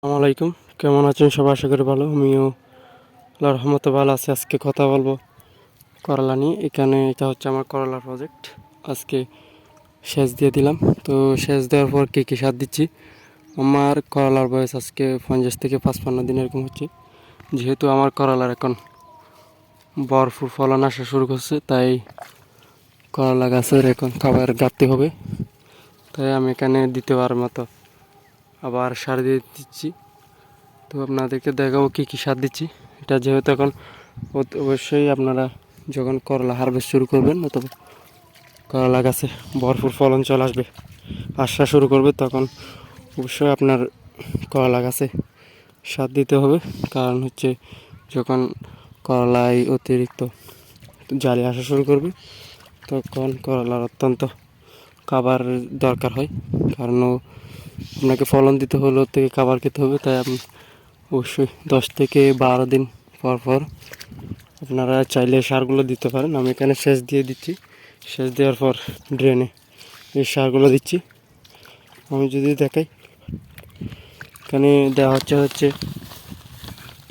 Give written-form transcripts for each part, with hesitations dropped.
আসসালামু আলাইকুম। কেমন আছেন সবাই? আশা করি ভালো। আমিও আল্লাহর রহমতে ভালো আছি। আজকে কথা বলবো করলা নিয়ে। এখানে এটা হচ্ছে আমার করলার প্রজেক্ট। আজকে সেচ দিয়ে দিলাম। তো সেচ দেওয়ার পর কী কী সার দিচ্ছি। আমার করলার বয়স আজকে 50 থেকে 55 দিন এরকম হচ্ছে। যেহেতু আমার করলার এখন ভরপুর ফলন আসা শুরু করছে, তাই করলা গাছের এখন খাবার ঘাটতি হবে। তাই আমি এখানে দ্বিতীয়বার মতো আবার সার দিয়ে দিচ্ছি। তো আপনাদেরকে দেখাবো কী কী সার দিচ্ছি। এটা যেহেতু এখন অবশ্যই আপনারা যখন করলা হারভেস্ট শুরু করবেন অথবা করলা গাছে ভরপুর ফলন চলে আসবে, আসা শুরু করবে, তখন অবশ্যই আপনার করলা গাছে সার দিতে হবে। কারণ হচ্ছে যখন করলায় অতিরিক্ত জালি আসা শুরু করবে, তখন করলার অত্যন্ত খাবার দরকার হয়। কারণ আপনাকে ফলন দিতে হলে ওর থেকে খাবার খেতে হবে। তাই আপনি অবশ্যই 10 থেকে 12 দিন পর পর আপনারা চাইলে সারগুলো দিতে পারেন। আমি এখানে সেচ দিয়ে দিচ্ছি। সেচ দেওয়ার পর ড্রেনে এই সারগুলো দিচ্ছি। আমি যদি দেখাই, এখানে দেওয়া হচ্ছে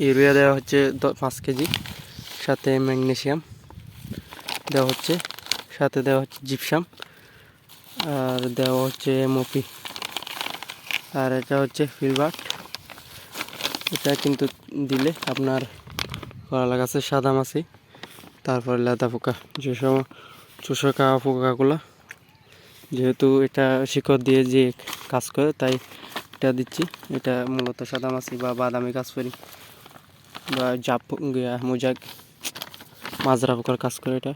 ইউরিয়া দেওয়া হচ্ছে 5 কেজি, সাথে ম্যাগনেসিয়াম দেওয়া হচ্ছে, সাথে দেওয়া হচ্ছে জিপসাম, আর দেওয়া হচ্ছে এমওপি, আর এটা হচ্ছে ফিলবার্ট। এটা কিন্তু দিলে আপনার করলা গাছের সাদা মাছি, তারপরে লেদা পোকা, যেসব চুষো খাওয়া পোকাগুলো, যেহেতু এটা শিকড় দিয়ে যে কাজ করে, তাই এটা দিচ্ছি। এটা মূলত সাদা মাছি বা বাদামি কাঁচকড়ি বা জাপ মোজাক মাজরা পোকার কাজ করে এটা।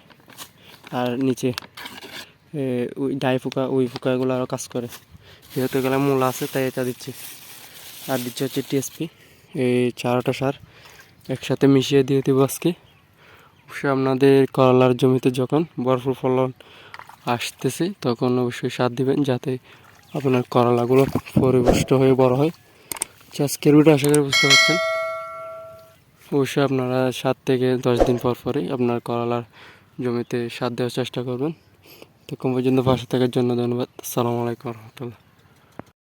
আর নিচে ওই ডাই পোকা, ওই পোকাগুলো আরও কাজ করে। যেহেতু এগুলো মূলা আছে, তাই এটা দিচ্ছি। আর দিচ্ছে হচ্ছে টিএসপি। এই 4টা সার একসাথে মিশিয়ে দিয়ে দেবো আজকে। অবশ্যই আপনাদের করলার জমিতে যখন ভরপুর ফলন আসতেছে, তখন অবশ্যই সার দিবেন, যাতে আপনার করলাগুলো পরিপুষ্ট হয়ে বড় হয়। আজকের ভিডিও আশা করি বুঝতে পারছেন। অবশ্যই আপনারা 7 থেকে 10 দিন পর পরই আপনার করলার জমিতে সার দেওয়ার চেষ্টা করবেন। তখন পর্যন্ত পাশে থাকার জন্য ধন্যবাদ। আসসালামু আলাইকুম রহমতুল্লাহ।